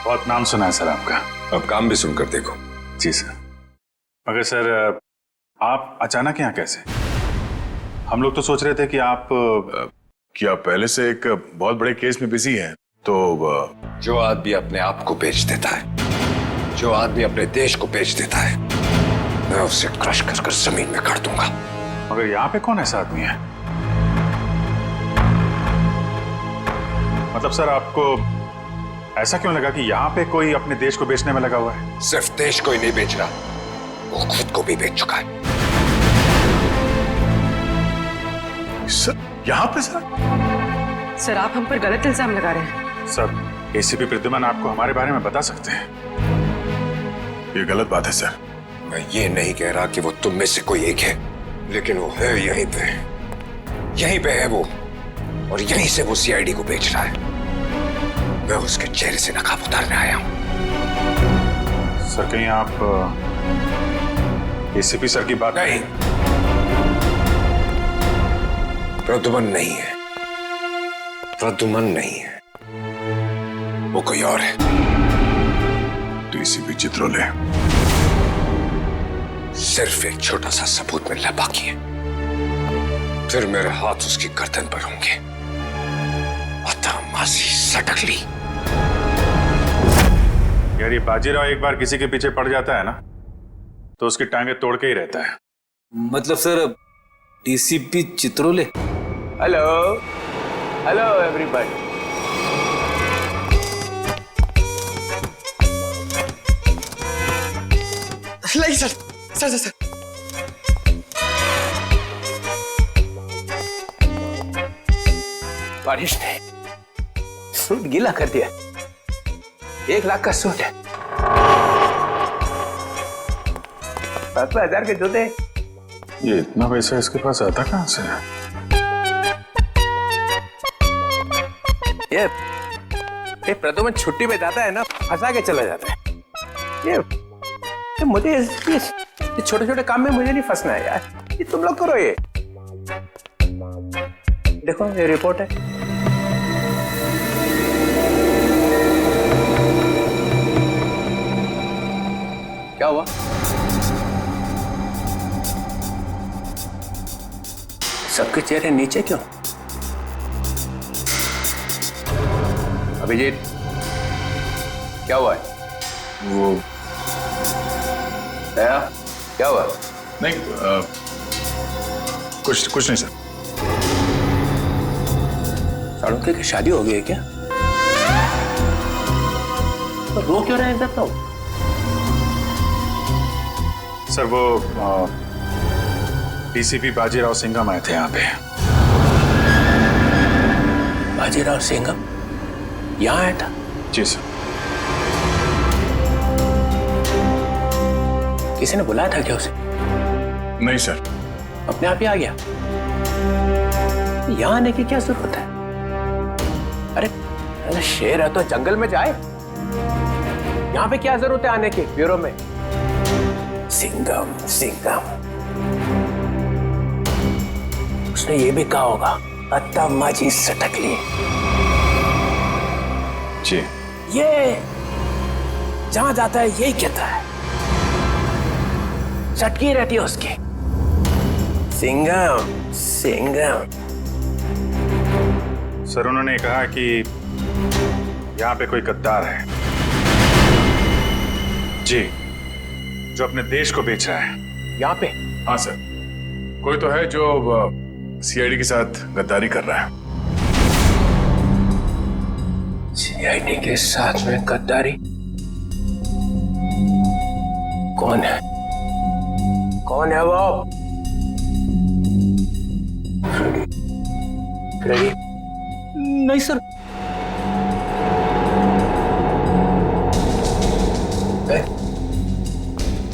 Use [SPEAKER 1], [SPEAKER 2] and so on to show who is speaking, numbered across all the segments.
[SPEAKER 1] बहुत नाम सुना है सर आपका।
[SPEAKER 2] अब काम भी सुनकर देखो।
[SPEAKER 1] जी सर। मगर सर आप अचानक यहाँ कैसे? हम लोग तो सोच रहे थे कि आप
[SPEAKER 3] पहले से एक बहुत बड़े केस में बिजी हैं, तो
[SPEAKER 2] जो आदमी अपने आप को बेच देता है, जो आदमी अपने देश को बेच देता है, मैं उसे क्रश कर कर जमीन में गाड़ दूंगा।
[SPEAKER 1] मगर यहाँ पे कौन ऐसा आदमी है? मतलब सर आपको ऐसा क्यों लगा कि यहाँ पे कोई अपने देश को बेचने में लगा हुआ है?
[SPEAKER 2] सिर्फ देश को ही नहीं बेच रहा, वो खुद को भी बेच चुका है।
[SPEAKER 3] सर यहाँ पे
[SPEAKER 4] सर आप हम पर गलत इल्जाम लगा रहे हैं।
[SPEAKER 1] सर एसीपी प्रद्युमन आपको हमारे बारे में बता सकते हैं।
[SPEAKER 3] ये गलत बात है सर।
[SPEAKER 2] मैं ये नहीं कह रहा कि वो तुम में से कोई एक है, लेकिन वो है यहीं पे है वो, और यहीं से वो सीआईडी को बेच रहा है। मैं उसके चेहरे से नकाब उतारने आया हूं।
[SPEAKER 1] सर कहीं आप एसीपी सर की बात
[SPEAKER 2] नहीं, प्रद्युमन नहीं है, प्रद्युमन नहीं है, वो कोई और है।
[SPEAKER 3] तो एसीपी चित्रोले
[SPEAKER 2] सिर्फ एक छोटा सा सबूत मिलना बाकी है, फिर मेरे हाथ उसकी गर्दन पर होंगे। मासी सटकली।
[SPEAKER 1] यार ये बाजीराव एक बार किसी के पीछे पड़ जाता है ना, तो उसकी टांगे तोड़ के ही रहता है।
[SPEAKER 5] मतलब sir DCP Chitrole.
[SPEAKER 6] Hello hello everybody.
[SPEAKER 7] नहीं सर सर सर, सर।
[SPEAKER 6] बारिश ने सूट गीला कर दिया। 1 लाख का सूट है, 5,000 के जूते।
[SPEAKER 1] ये इतना पैसा इसके पास आता कहां से है?
[SPEAKER 6] ये प्रद्युमन छुट्टी पे जाता है ना, फंसा के चला जाता है। ये मुझे ये छोटे छोटे काम में मुझे नहीं फंसना है यार। ये तुम लोग करो। ये देखो ये रिपोर्ट है। क्या हुआ? सबके चेहरे नीचे क्यों? अभिजीत क्या हुआ है?
[SPEAKER 3] वो
[SPEAKER 6] दया क्या हुआ?
[SPEAKER 3] नहीं, कुछ नहीं सर।
[SPEAKER 6] साड़ुके की शादी हो गई है क्या? तो रो क्यों रहे हैं सब लोग?
[SPEAKER 1] सर वो डीसीपी बाजीराव सिंघम आए थे यहाँ पे।
[SPEAKER 6] बाजीराव सिंघम यहाँ आया था?
[SPEAKER 1] जी सर।
[SPEAKER 6] किसी ने बुलाया था क्या उसे?
[SPEAKER 3] नहीं सर।
[SPEAKER 6] अपने आप ही आ गया? यहाँ आने की क्या जरूरत है? अरे शेर है तो जंगल में जाए। यहाँ पे क्या जरूरत है आने की ब्यूरो में? सिंघम सिंघम, उसने ये भी कहा होगा अत्ता माजी सटकली।
[SPEAKER 1] जी।
[SPEAKER 6] ये जहां जाता है यही कहता है, चटकी रहती है उसकी। सिंघम सिंघम।
[SPEAKER 1] सर उन्होंने कहा कि यहाँ पे कोई गद्दार है। जी, जो अपने देश को बेच रहा है।
[SPEAKER 6] यहाँ पे?
[SPEAKER 3] हाँ सर, कोई तो है जो सीआईडी के साथ गद्दारी कर रहा है।
[SPEAKER 6] सीआईडी के साथ में गद्दारी? कौन है? कौन है वो? फ्रेडी?
[SPEAKER 5] नहीं सर।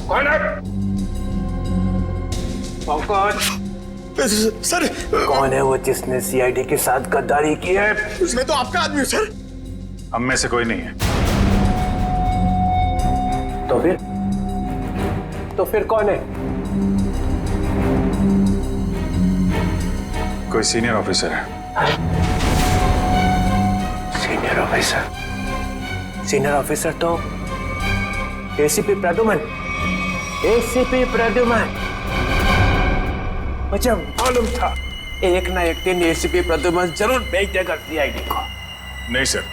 [SPEAKER 6] कौन है?
[SPEAKER 7] सर
[SPEAKER 6] कौन है वो जिसने सीआईडी के साथ गद्दारी की है?
[SPEAKER 7] उसमें तो आपका आदमी है सर।
[SPEAKER 1] हम में से कोई नहीं है।
[SPEAKER 6] तो फिर कौन है?
[SPEAKER 1] कोई सीनियर ऑफिसर है।
[SPEAKER 6] ऑफिसर, सीनियर ऑफिसर तो एसीपी प्रद्युमन, एसीपी प्रद्युमन। मुझे मालूम था एक ना एक दिन एसीपी प्रद्युमन जरूर भेज देगा सीआईडी को।
[SPEAKER 3] नहीं सर,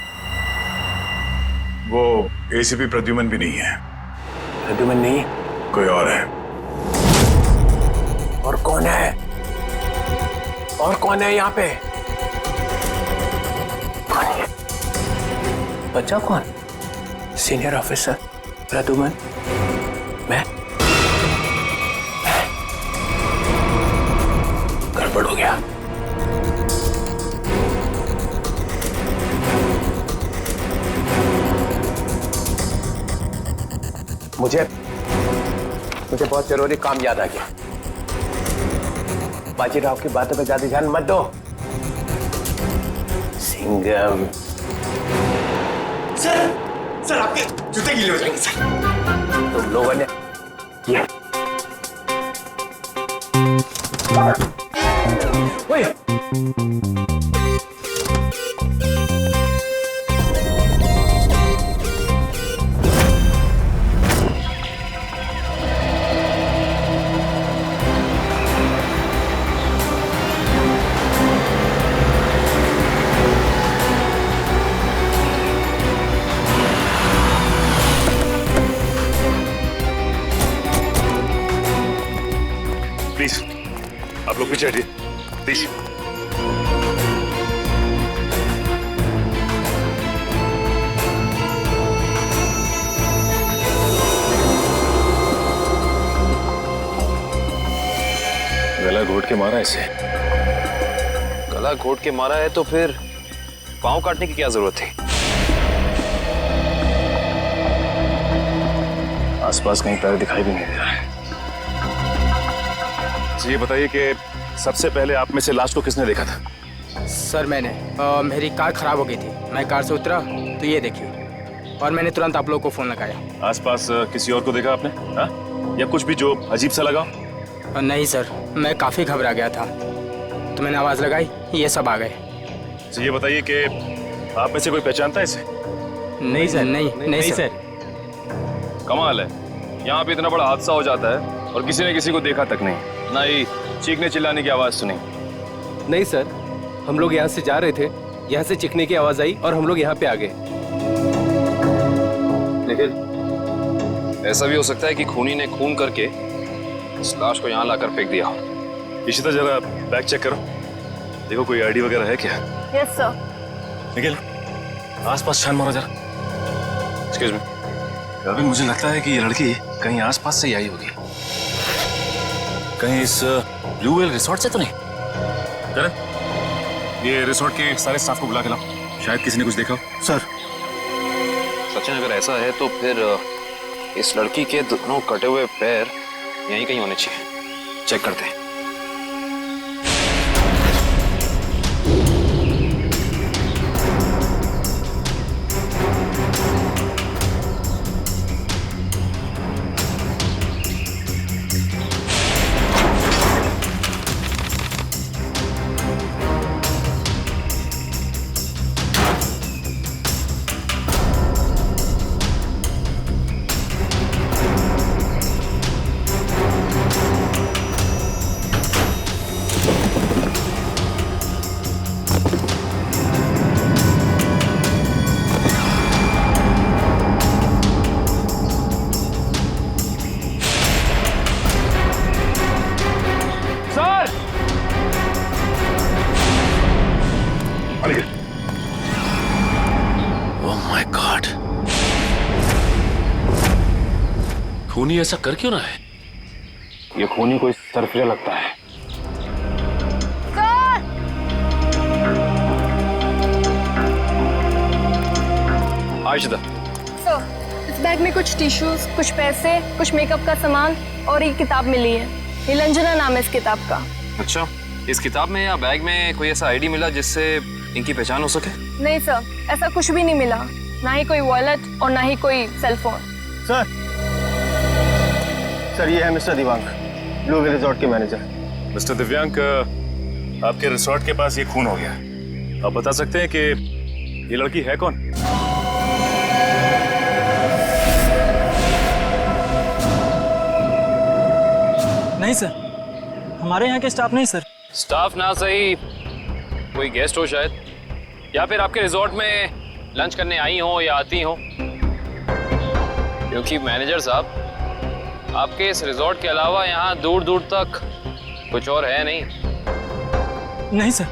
[SPEAKER 3] वो एसीपी प्रद्युमन भी नहीं है,
[SPEAKER 6] प्रद्युमन नहीं,
[SPEAKER 3] कोई और है।
[SPEAKER 6] और कौन है? और कौन है यहाँ पे? कौन है? बच्चा कौन? सीनियर ऑफिसर प्रद्युमन, मैं? गड़बड़ हो गया। मुझे बहुत जरूरी काम याद आ गया। बाजीराव की बातों पे ज्यादा ध्यान मत दो। सिंघम।
[SPEAKER 7] सर आपके जूते गीले हो जाएंगे सर।
[SPEAKER 6] तुम लोगों ने ये ओए,
[SPEAKER 1] प्लीज आप लोग पीछे हटिए प्लीज।
[SPEAKER 8] गला घोट के मारा इसे। गला घोट के मारा है तो फिर पांव काटने की क्या जरूरत थी? आसपास कहीं पैर दिखाई भी नहीं दे रहा है।
[SPEAKER 1] ये बताइए कि सबसे पहले आप में से लाश को किसने देखा था?
[SPEAKER 9] सर मैंने मेरी कार खराब हो गई थी, मैं कार से उतरा तो ये देखिए, और मैंने तुरंत आप लोगों को फोन लगाया।
[SPEAKER 1] आसपास किसी और को देखा आपने? हाँ? या कुछ भी जो अजीब सा लगा?
[SPEAKER 9] नहीं सर, मैं काफ़ी घबरा गया था तो मैंने आवाज़ लगाई, ये सब आ गए।
[SPEAKER 1] ये बताइए कि आप में से कोई पहचानता है इसे?
[SPEAKER 9] नहीं सर, नहीं सर।
[SPEAKER 8] कमाल है, यहाँ पे इतना बड़ा हादसा हो जाता है और किसी ने किसी को देखा तक नहीं, ना ही चीखने चिल्लाने की आवाज सुनी।
[SPEAKER 10] नहीं सर, हम लोग यहाँ से जा रहे थे, यहाँ से चीखने की आवाज आई और हम लोग यहाँ पे आ गए।
[SPEAKER 8] लेकिन ऐसा भी हो सकता है कि खूनी ने खून करके इस लाश को यहाँ लाकर फेंक दिया।
[SPEAKER 1] इशिता जरा बैग चेक करो, देखो कोई आईडी वगैरह है क्या?
[SPEAKER 11] Yes sir.
[SPEAKER 1] निखिल आसपास छान मारो जरा।
[SPEAKER 8] Excuse me.
[SPEAKER 1] अभी मुझे लगता है कि ये लड़की कहीं आसपास से ही आई होगी, कहीं इस ब्लू व्हेल रिसोर्ट से तो नहीं? करण, ये रिसोर्ट के सारे स्टाफ को बुला के लाओ, शायद किसी ने कुछ देखा हो।
[SPEAKER 7] सर
[SPEAKER 8] सचिन, अगर ऐसा है तो फिर इस लड़की के दोनों कटे हुए पैर यहीं कहीं होने चाहिए। चेक करते हैं। खूनी ऐसा कर क्यों ना है? ये खूनी कोई सरफिरा लगता है। आयशा,
[SPEAKER 11] सर, इस बैग में कुछ टिश्यूज, कुछ पैसे, कुछ मेकअप का सामान और एक किताब मिली है। नीलंजना नाम है इस किताब का।
[SPEAKER 8] अच्छा, इस किताब में या बैग में कोई ऐसा आईडी मिला जिससे इनकी पहचान हो सके?
[SPEAKER 11] नहीं सर, ऐसा कुछ भी नहीं मिला, ना ही कोई वॉलेट और ना ही कोई सेल फोन।
[SPEAKER 7] सर ये है mister Dewang, blue whale resort के मैनेजर।
[SPEAKER 1] मिस्टर दिव्यांक, आपके रिसोर्ट के पास ये खून हो गया, आप बता सकते हैं कि ये लड़की है कौन?
[SPEAKER 5] नहीं सर, हमारे यहाँ के स्टाफ नहीं सर।
[SPEAKER 8] स्टाफ ना सही, कोई गेस्ट हो शायद, या फिर आपके रिजॉर्ट में लंच करने आई हो या आती हो। क्योंकि मैनेजर साहब, आपके इस रिजॉर्ट के अलावा यहाँ दूर दूर तक कुछ और है नहीं।
[SPEAKER 5] नहीं सर।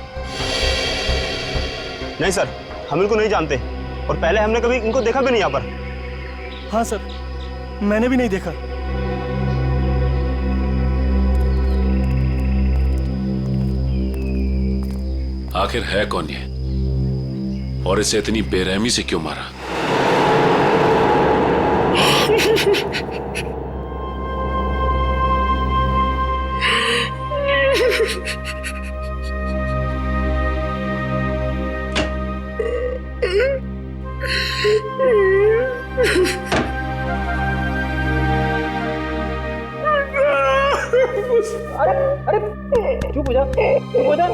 [SPEAKER 12] नहीं सर, हम इनको नहीं जानते और पहले हमने कभी इनको देखा भी नहीं यहाँ पर।
[SPEAKER 5] हाँ सर, मैंने भी नहीं देखा।
[SPEAKER 3] आखिर है कौन ये और इसे इतनी बेरहमी से क्यों मारा?
[SPEAKER 5] अरे चुप हो जा, चुप हो जा।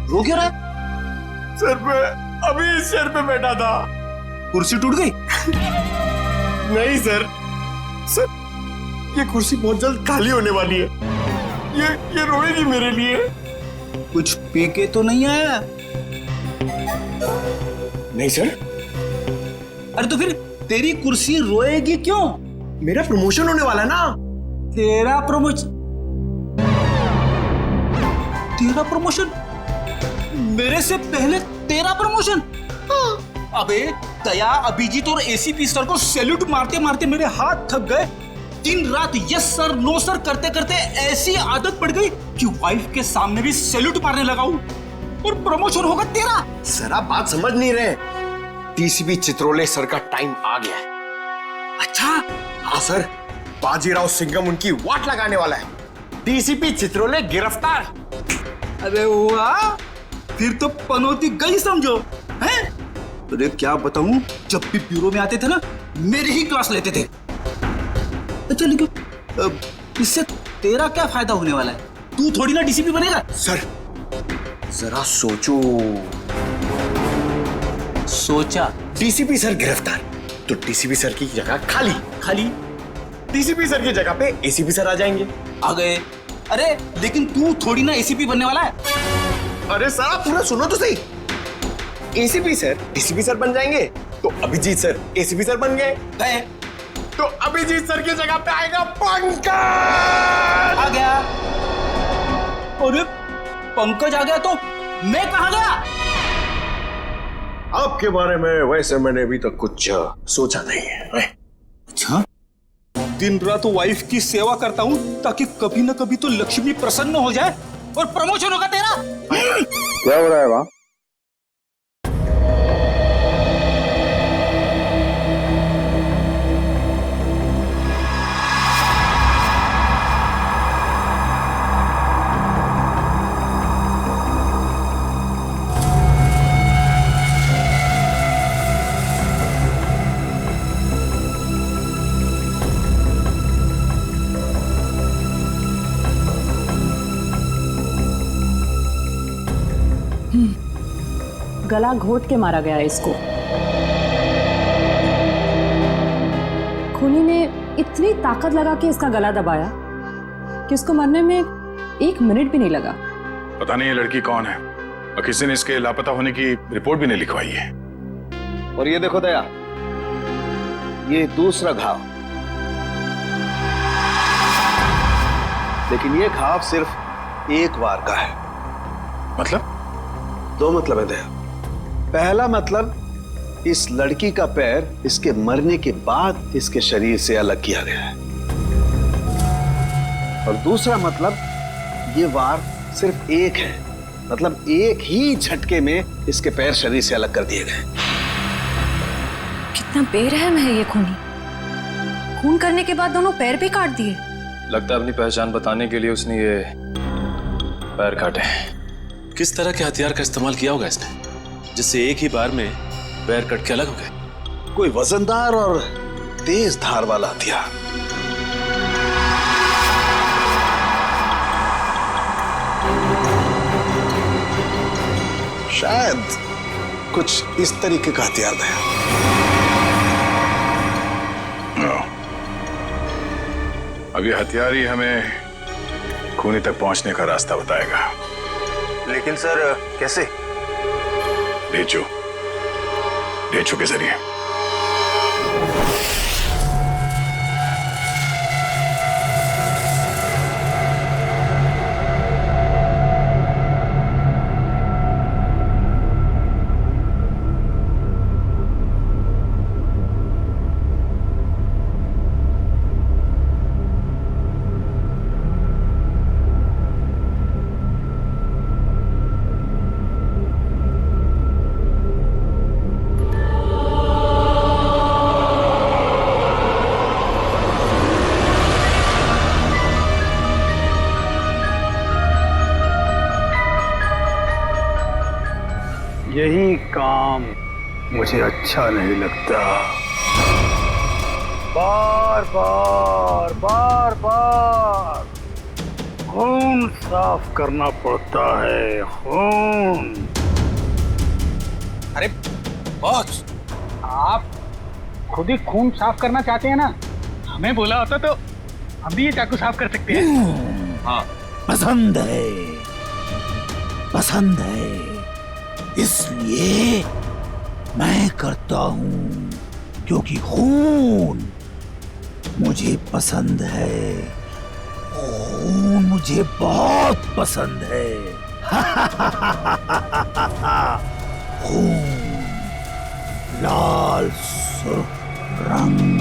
[SPEAKER 5] रो क्यों रहा?
[SPEAKER 7] सर पे अभी इस चेयर पे बैठा था,
[SPEAKER 5] कुर्सी टूट गई?
[SPEAKER 7] नहीं सर, सर ये कुर्सी बहुत जल्द खाली होने वाली है। ये रोएगी मेरे लिए।
[SPEAKER 5] कुछ पी के तो नहीं आया?
[SPEAKER 7] नहीं सर।
[SPEAKER 5] अरे तो फिर तेरी कुर्सी रोएगी क्यों?
[SPEAKER 7] मेरा प्रमोशन होने वाला ना।
[SPEAKER 5] तेरा प्रमोशन? तेरा प्रमोशन? मेरे से पहले तेरा प्रमोशन? अबे दया, अभिजीत और एसीपी सर को सैल्यूट मारते मारते मेरे हाथ थक गए। दिन रात यस सर नो सर करते करते ऐसी आदत पड़ गई कि वाइफ के सामने भी सैल्यूट मारने लगा हूं। और प्रमोशन होगा तेरा।
[SPEAKER 7] सर आप बात समझ नहीं रहे। डीसीपी चित्रोले सर का टाइम आ गया है।
[SPEAKER 5] अच्छा?
[SPEAKER 7] हाँ सर, बाजीराव सिंघम उनकी वाट लगाने वाला है। डीसीपी चित्रोले गिरफ्तार।
[SPEAKER 5] अरे वाह, फिर तो पनौती गई समझो। हैं? अरे क्या बताऊं, जब भी ब्यूरो में आते थे ना, मेरी ही क्लास लेते थे। अच्छा लेकिन इससे तेरा क्या फायदा होने वाला है? तू थोड़ी ना डीसीपी बनेगा।
[SPEAKER 7] सर जरा सोचो।
[SPEAKER 5] सोचा?
[SPEAKER 7] डीसीपी सर गिरफ्तार तो डीसीपी सर की जगह खाली। डीसीपी सर की जगह पे एसीपी सर आ जाएंगे।
[SPEAKER 5] आ गए। अरे लेकिन तू थोड़ी ना एसीपी बनने वाला है।
[SPEAKER 7] अरे सर आप पूरा सुनो तो सही। एसीपी सर डीसीपी सर बन जाएंगे तो अभिजीत सर एसीपी सर बन गए। तो अभिजीत सर की जगह पे आएगा पंकज।
[SPEAKER 5] आ गया। अरे पंकज आ गया तो मैं कहां गया?
[SPEAKER 7] आपके बारे में वैसे मैंने अभी तक कुछ सोचा नहीं है।
[SPEAKER 5] अच्छा, दिन रात वाइफ की सेवा करता हूं ताकि कभी ना कभी तो लक्ष्मी प्रसन्न हो जाए और प्रमोशन होगा तेरा।
[SPEAKER 2] क्या हो रहा है वहां?
[SPEAKER 4] गला घोट के मारा गया इसको। खूनी ने इतनी ताकत लगा के इसका गला दबाया कि उसको मरने में 1 मिनट भी नहीं लगा।
[SPEAKER 3] पता नहीं ये लड़की कौन है और किसी ने इसके लापता होने की रिपोर्ट भी नहीं लिखवाई है।
[SPEAKER 2] और ये देखो दया, ये दूसरा घाव, लेकिन ये घाव सिर्फ एक बार का है।
[SPEAKER 3] मतलब?
[SPEAKER 2] 2 मतलब है दया। पहला मतलब, इस लड़की का पैर इसके मरने के बाद इसके शरीर से अलग किया गया है। और दूसरा मतलब, ये वार सिर्फ एक है, मतलब एक ही झटके में इसके पैर शरीर से अलग कर दिए गए।
[SPEAKER 11] कितना बेरहम है ये खूनी। खून करने के बाद दोनों पैर भी काट दिए।
[SPEAKER 8] लगता है अपनी पहचान बताने के लिए उसने ये पैर काटे।
[SPEAKER 1] किस तरह के हथियार का इस्तेमाल किया होगा इसने जिससे एक ही बार में पैर कट के अलग हो गए?
[SPEAKER 2] कोई वजनदार और तेज धार वाला हथियार। शायद
[SPEAKER 13] कुछ इस तरीके का हथियार था।
[SPEAKER 14] अभी हथियार ही हमें खूनी तक पहुंचने का रास्ता बताएगा।
[SPEAKER 7] लेकिन सर कैसे?
[SPEAKER 14] ढेचू के जरिए।
[SPEAKER 13] यही काम मुझे अच्छा नहीं लगता। बार बार खून साफ करना पड़ता है, खून।
[SPEAKER 5] अरे बॉस, आप खुद ही खून साफ करना चाहते हैं ना? हमें बोला होता तो हम भी ये चाकू साफ कर सकते हैं। हाँ,
[SPEAKER 13] पसंद है, इसलिए मैं करता हूं, क्योंकि खून मुझे पसंद है। खून मुझे बहुत पसंद है। खून, लाल सुर्ख रंग,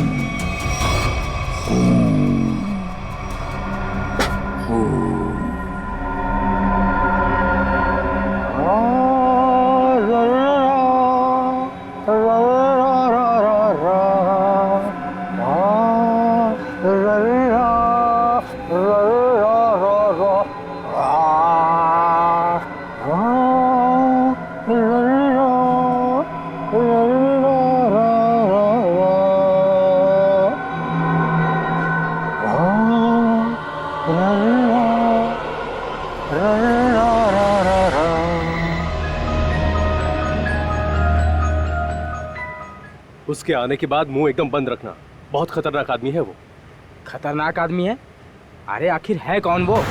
[SPEAKER 13] खून।
[SPEAKER 10] उसके आने के बाद मुंह एकदम बंद रखना। बहुत खतरनाक आदमी है वो।
[SPEAKER 9] खतरनाक आदमी है? अरे आखिर है कौन वो?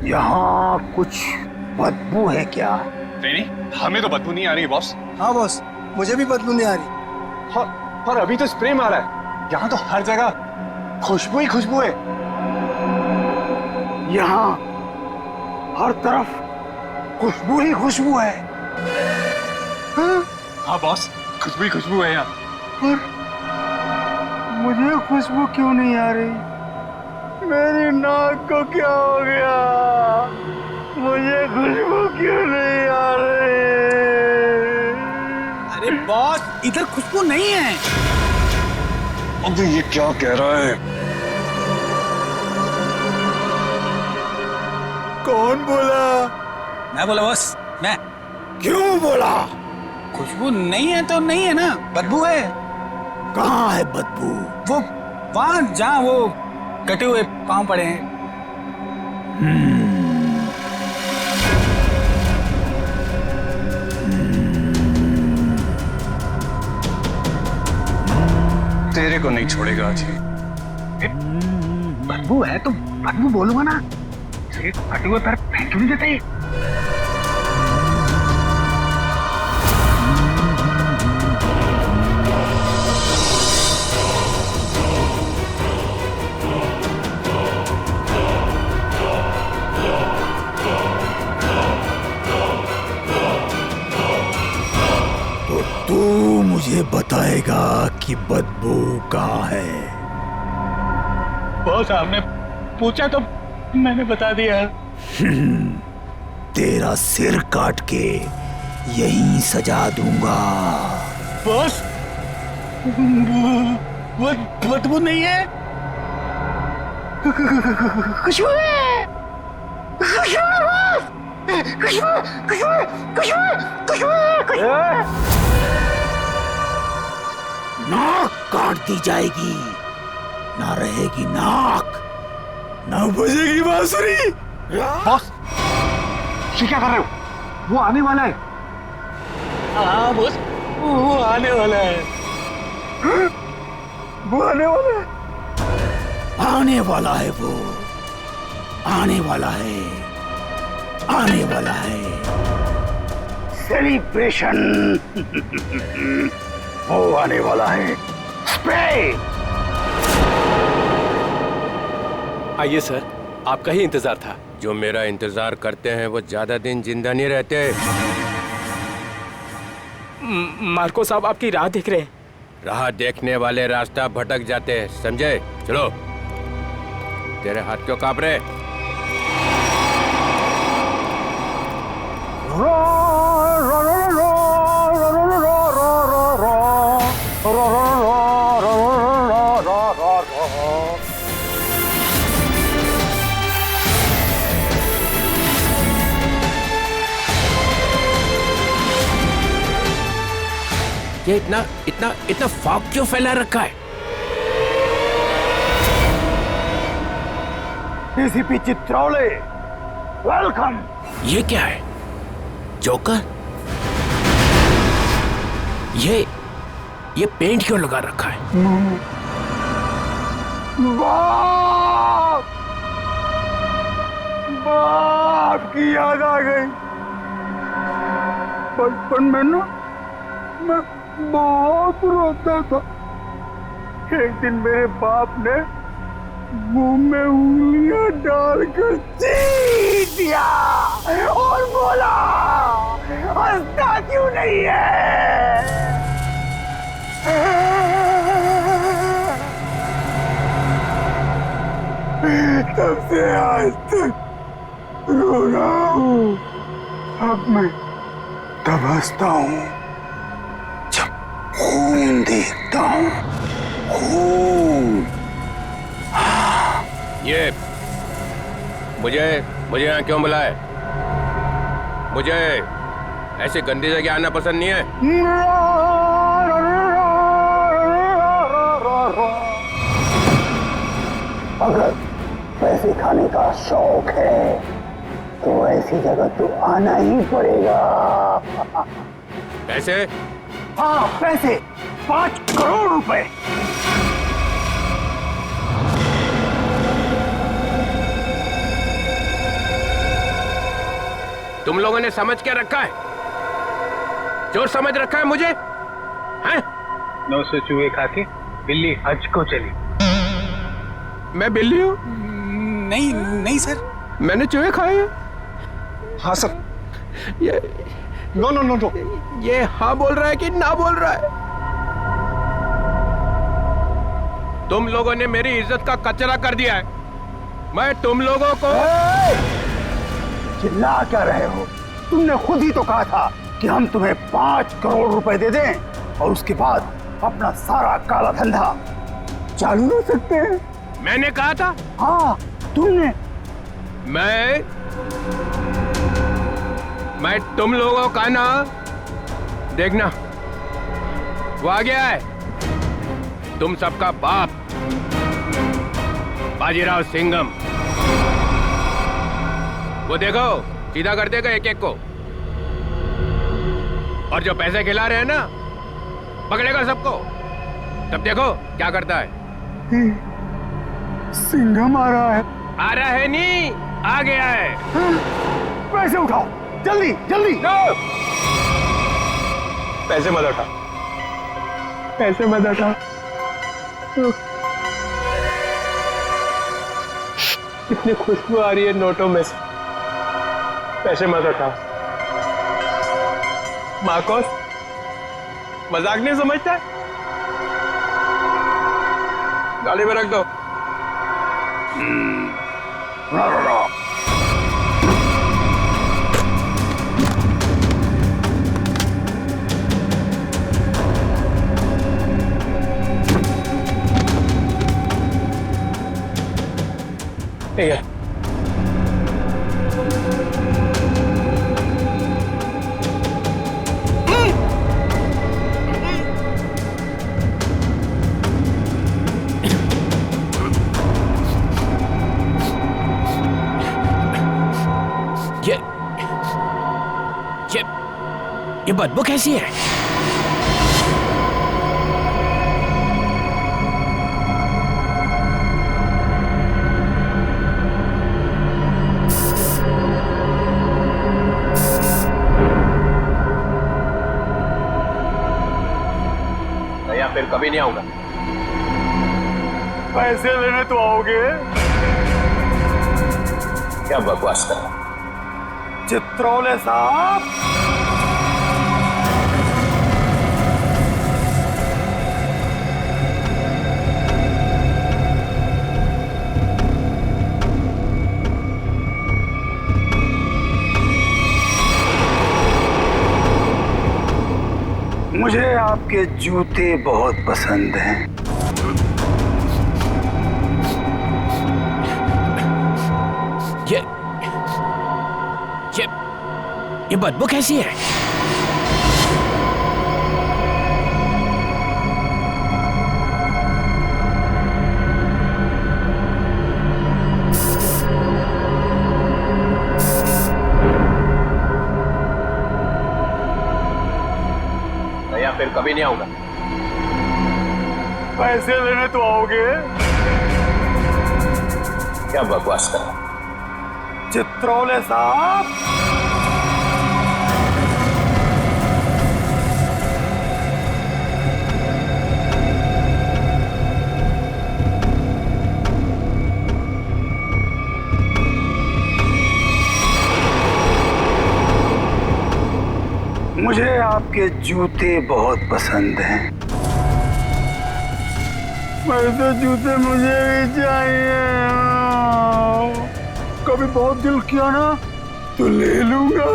[SPEAKER 13] यहाँ कुछ बदबू है क्या?
[SPEAKER 1] नहीं, हमें तो बदबू नहीं आ रही बॉस।
[SPEAKER 7] हाँ बॉस, मुझे भी बदबू नहीं आ रही। और अभी तो स्प्रे मारा है। यहाँ तो हर जगह खुशबू ही खुशबू है।
[SPEAKER 13] यहाँ हर तरफ खुशबू ही खुशबू है।
[SPEAKER 1] हाँ बॉस, खुशबू ही खुशबू है यहाँ।
[SPEAKER 13] पर मुझे खुशबू क्यों नहीं आ रही? मेरी नाक को क्या हो गया? मुझे खुशबू क्यों नहीं आ रही?
[SPEAKER 5] अरे बॉस, इधर खुशबू नहीं है।
[SPEAKER 2] अबे ये क्या कह रहा है?
[SPEAKER 13] कौन बोला?
[SPEAKER 5] मैं बोला बॉस, मैं।
[SPEAKER 13] क्यों बोला?
[SPEAKER 5] खुशबू नहीं है तो नहीं है ना, बदबू है।
[SPEAKER 13] कहाँ है बदबू?
[SPEAKER 5] वो वहां जहाँ वो कटे हुए पांव पड़े हैं।
[SPEAKER 1] तेरे को नहीं छोड़ेगा आज।
[SPEAKER 5] बदबू है तो बदबू बोलूंगा ना। कटे हुए पैर फेंक क्यों नहीं देते?
[SPEAKER 13] की बदबू कहाँ है?
[SPEAKER 5] बॉस आपने पूछा तो मैंने बता दिया।
[SPEAKER 13] तेरा सिर काट के यहीं सजा दूंगा।
[SPEAKER 5] बॉस बदबू नहीं है, खुशबू है, खुशबू है बॉस, खुशबू खुशबू खुशबू खुशबू।
[SPEAKER 13] नाक काट दी जाएगी, ना रहेगी नाक, ना बजेगी बांसुरी।
[SPEAKER 5] बॉस ये क्या कर रहे हो? वो आने वाला है। हाँ बॉस, वो आने वाला है।
[SPEAKER 13] वो आने वाला है, आने वाला है, वो आने वाला है, आने वाला है। सेलिब्रेशन वो आने वाला है। स्प्रे।
[SPEAKER 10] आइए सर, आपका ही इंतजार था।
[SPEAKER 6] जो मेरा इंतजार करते हैं वो ज्यादा दिन जिंदा नहीं रहते।
[SPEAKER 9] मार्को साहब आपकी राह देख रहे हैं।
[SPEAKER 6] राह देखने वाले रास्ता भटक जाते हैं, समझे? चलो। तेरे हाथ क्यों कांप रहे? ये इतना इतना इतना फॉग क्यों फैला रखा है?
[SPEAKER 13] ACP Chitrole, welcome.
[SPEAKER 6] ये क्या है? जोकर? ये पेंट क्यों लगा रखा है?
[SPEAKER 13] बाप, बाप की याद आ गई। बचपन में ना मैं बहुत रोता था। एक दिन मेरे बाप ने मुंह में उंगलियां डालकर चीर दिया और बोला, हंसता क्यों नहीं है? तब से आज तक रो रहा हूँ। अब मैं तब हंसता हूँ जब खून देखता हूँ। खून।
[SPEAKER 6] ये मुझे मुझे यहाँ क्यों बुलाए? मुझे ऐसी गंदी जगह आना पसंद नहीं है।
[SPEAKER 13] अगर पैसे खाने का शौक है तो ऐसी जगह तो आना ही पड़ेगा।
[SPEAKER 6] पैसे?
[SPEAKER 13] हाँ पैसे, 5 करोड़ रुपए।
[SPEAKER 6] तुम लोगों ने समझ क्या रखा है? जो समझ रखा है मुझे, हैं?
[SPEAKER 5] 900 चूहे खा के बिल्ली हज को चली।
[SPEAKER 6] मैं बिल्ली हूँ?
[SPEAKER 5] नहीं नहीं सर,
[SPEAKER 6] मैंने चूहे खाए हैं।
[SPEAKER 5] हाँ सर।
[SPEAKER 6] ये
[SPEAKER 5] नो नो नो नो,
[SPEAKER 6] ये हाँ बोल रहा है कि ना बोल रहा है? तुम लोगों ने मेरी इज्जत का कचरा कर दिया है। मैं तुम लोगों को
[SPEAKER 13] चिल्ला क्या रहे हो? तुमने खुद ही तो कहा था कि हम तुम्हें 5 करोड़ रुपए दे दें और उसके बाद अपना सारा काला धंधा चालू रख सकते हैं।
[SPEAKER 6] मैंने कहा था?
[SPEAKER 13] हाँ तुमने।
[SPEAKER 6] मैं तुम लोगों का ना, देखना वो आ गया है। तुम सबका बाप बाजीराव सिंघम। वो देखो सीधा कर देगा एक एक को, और जो पैसे खिला रहे हैं ना पकड़ेगा सबको। तब देखो क्या करता है।
[SPEAKER 13] सिंघम आ रहा है।
[SPEAKER 6] आ रहा है नहीं, आ गया है।
[SPEAKER 13] पैसे उठाओ जल्दी जल्दी।
[SPEAKER 5] पैसे मत उठा, पैसे मत उठा। कितनी खुशबू आ रही है नोटों में से। पैसे मत उठा। मार्कोस मजाक नहीं समझता?
[SPEAKER 6] ट्राली में रख दो। ठीक है।
[SPEAKER 9] ये बदबू कैसी है?
[SPEAKER 6] या फिर कभी नहीं आऊंगा।
[SPEAKER 13] पैसे लेने तो आओगे?
[SPEAKER 6] क्या बकवास कर रहा?
[SPEAKER 13] चित्रोले साहब, मुझे आपके जूते बहुत पसंद हैं।
[SPEAKER 9] ये बदबू कैसी है?
[SPEAKER 6] या फिर कभी नहीं आऊंगा।
[SPEAKER 13] पैसे लेने तो आओगे?
[SPEAKER 6] क्या बकवास कर रहा?
[SPEAKER 13] चित्रोले साहब, मुझे आपके जूते बहुत पसंद हैं। वैसे जूते मुझे भी चाहिए। कभी बहुत दिल किया ना तो ले लूंगा।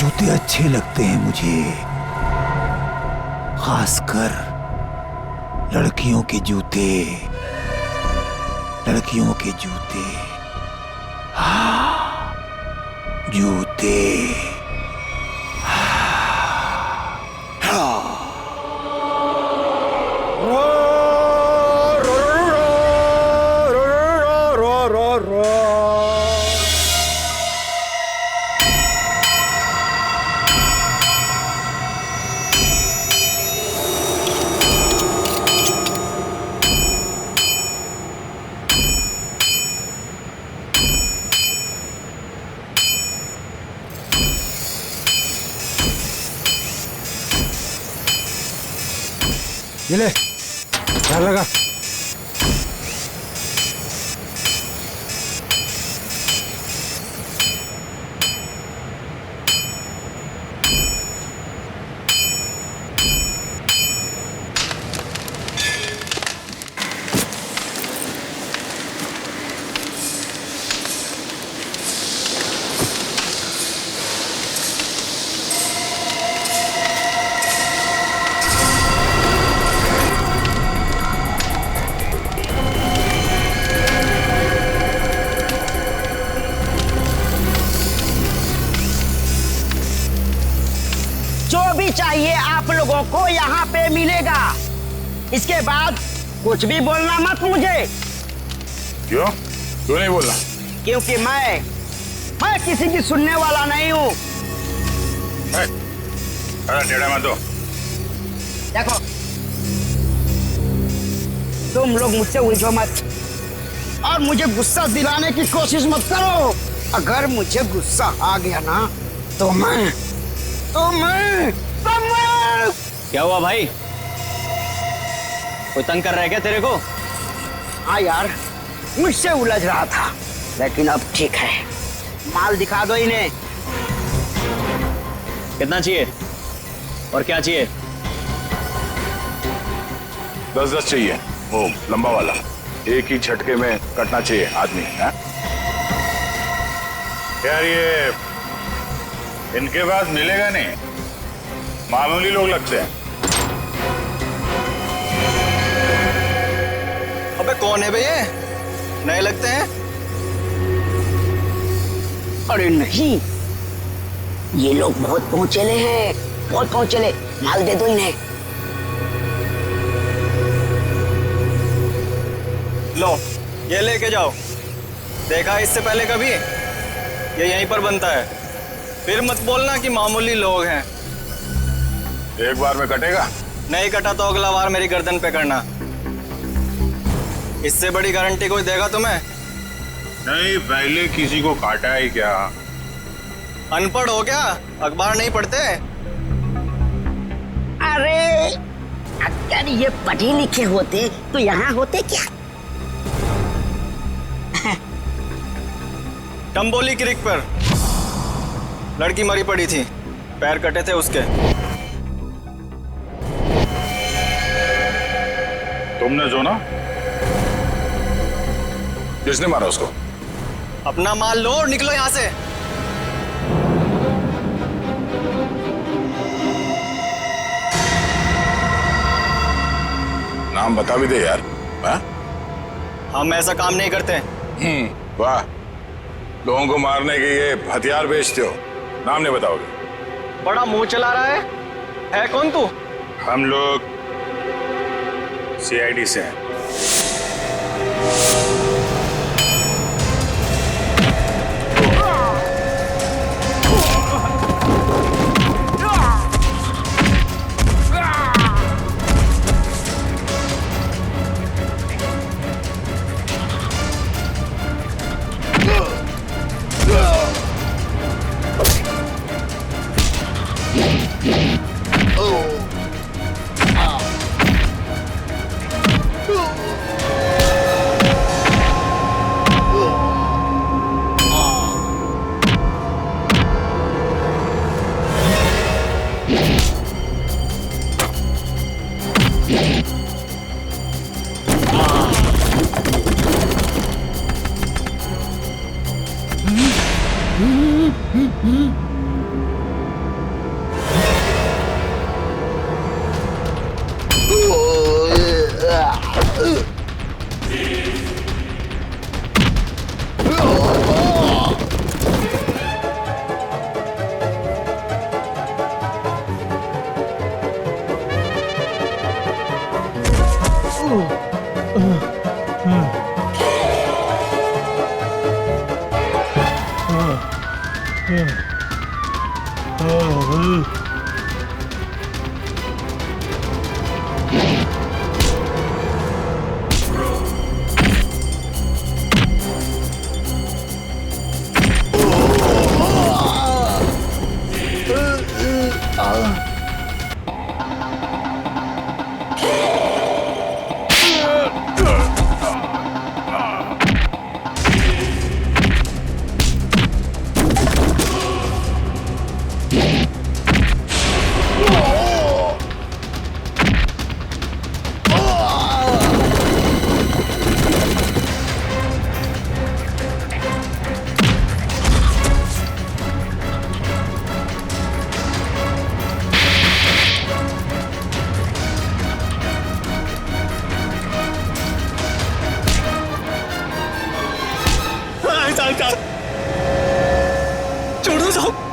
[SPEAKER 13] जूते अच्छे लगते हैं मुझे, खासकर लड़कियों के जूते। लड़कियों के जूते, हाँ, जूते।
[SPEAKER 9] ये ले, ध्यान लगा।
[SPEAKER 15] चाहिए आप लोगों को यहाँ पे मिलेगा। इसके बाद कुछ भी बोलना मत मुझे।
[SPEAKER 14] क्यों? क्यों नहीं बोलना?
[SPEAKER 15] क्योंकि मैं किसी की सुनने वाला नहीं हूँ।
[SPEAKER 14] टेढ़ा मत दो।
[SPEAKER 15] देखो, तुम लोग मुझसे उलझो मत और मुझे गुस्सा दिलाने की कोशिश मत करो। अगर मुझे गुस्सा आ गया ना तो मैं
[SPEAKER 12] क्या हुआ भाई? कोई तंग कर रहा है क्या तेरे को?
[SPEAKER 15] हाँ यार, मुझसे उलझ रहा था, लेकिन अब ठीक है। माल दिखा दो इन्हें।
[SPEAKER 12] कितना चाहिए और क्या चाहिए?
[SPEAKER 14] 10-10 चाहिए, वो लंबा वाला, एक ही झटके में कटना चाहिए आदमी है? यार ये इनके पास मिलेगा नहीं, मामूली लोग लगते हैं।
[SPEAKER 16] अबे कौन है बे ये? नए लगते हैं।
[SPEAKER 15] अरे नहीं, ये लोग बहुत पहुंचेले हैं, बहुत पहुंचेले। माल दे दो इन्हें।
[SPEAKER 16] लो ये लेके जाओ। देखा इससे पहले कभी? ये यहीं पर बनता है। फिर मत बोलना कि मामूली लोग हैं।
[SPEAKER 14] एक बार में कटेगा?
[SPEAKER 16] नहीं कटा तो अगला बार मेरी गर्दन पे करना। इससे बड़ी गारंटी कोई देगा तुम्हें?
[SPEAKER 14] नहीं, पहले किसी को काटा है क्या?
[SPEAKER 16] अनपढ़ हो क्या? अखबार नहीं पढ़ते?
[SPEAKER 15] अरे अगर ये पढ़े लिखे होते तो यहाँ होते क्या?
[SPEAKER 16] टम्बोली क्रिक पर लड़की मरी पड़ी थी, पैर कटे थे उसके।
[SPEAKER 14] तुमने जो ना? किसने मारा उसको?
[SPEAKER 16] अपना माल लो और निकलो यहाँ से।
[SPEAKER 14] नाम बता भी दे यार। हा?
[SPEAKER 16] हम ऐसा काम नहीं करते।
[SPEAKER 14] वाह, लोगों को मारने के ये हथियार बेचते हो, नाम नहीं बताओगे?
[SPEAKER 16] बड़ा मुंह चला रहा है कौन तू?
[SPEAKER 14] हम लोग CID से हैं।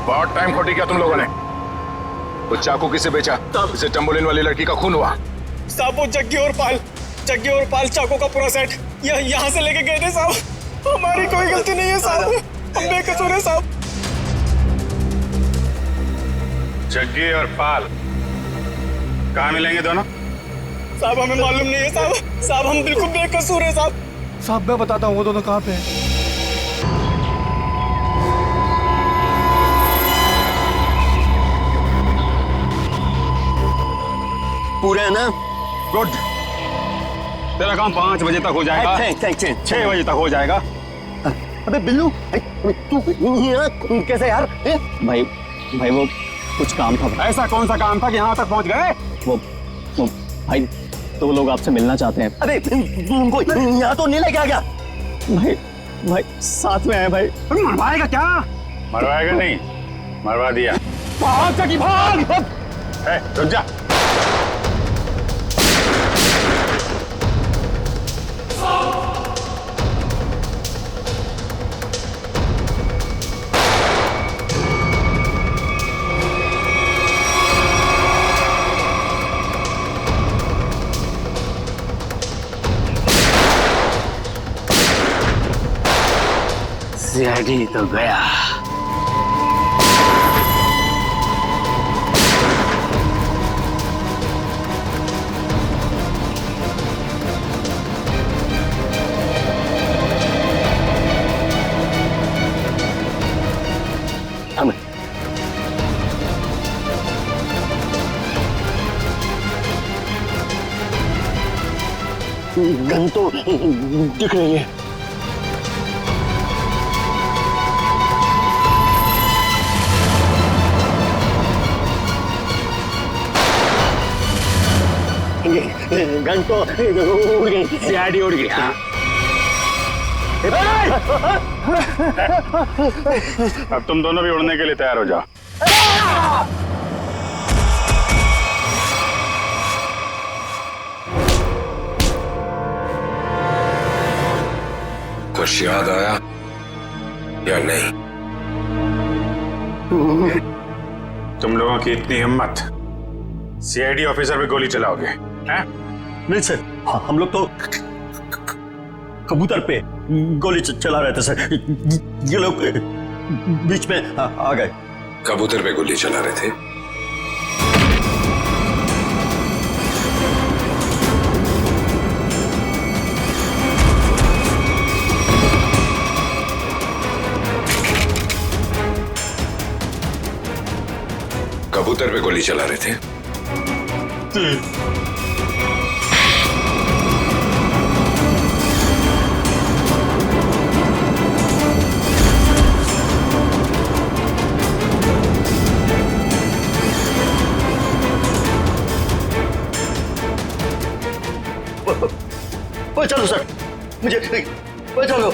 [SPEAKER 14] बहुत टाइम खोटी किया तुम लोगों ने। वो चाकू किसे बेचा? इसे टम्बोलिन वाली लड़की का खून हुआ।
[SPEAKER 16] साहब वो जग्गी और पाल चाकू का पूरा सेट यहाँ से लेके गए थे साहब। हमारी कोई गलती नहीं है साहब, हम बेकसूर हैं साहब।
[SPEAKER 14] जग्गी और पाल कहाँ मिलेंगे दोनों?
[SPEAKER 16] साहब हमें मालूम नहीं है साहब। साहब हम बिल्कुल बेकसूर है साहब।
[SPEAKER 13] साहब मैं बताता हूँ वो दोनों कहाँ पे हैं।
[SPEAKER 12] पूरे है ना?
[SPEAKER 1] गुड। तेरा काम 5 बजे तक हो जाएगा। 6 बजे तक हो जाएगा।
[SPEAKER 12] अबे बिल्लू तू यहाँ कैसे यार? भाई वो कुछ काम था।
[SPEAKER 1] ऐसा कौन सा काम था कि यहाँ तक पहुँच गए?
[SPEAKER 12] वो भाई तो लोग आपसे मिलना चाहते हैं। अरे उनको यहाँ तो नहीं लेके आ गया। भाई साथ में है भाई।
[SPEAKER 1] मरवाएगा क्या? मरवाएगा नहीं, मरवा दिया। भाग सकी भाग। रुक जा।
[SPEAKER 12] सीआईडी तो गया। गन तो दिख रही है। गन तो उड़ गई, सीआईडी उड़ गई।
[SPEAKER 1] अब तुम दोनों भी उड़ने के लिए तैयार हो जाओ।
[SPEAKER 2] कुछ याद आया या नहीं?
[SPEAKER 1] तुम लोगों की इतनी हिम्मत, सीआईडी ऑफिसर पे गोली चलाओगे? हैं?
[SPEAKER 12] नहीं सर, हम लोग तो कबूतर पे गोली चला रहे थे सर। ये लोग बीच में आ गए।
[SPEAKER 2] कबूतर पे गोली चला रहे थे? कबूतर पे गोली चला रहे थे?
[SPEAKER 12] चलो सर, मुझे चलो।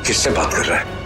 [SPEAKER 2] किससे बात कर रहा है?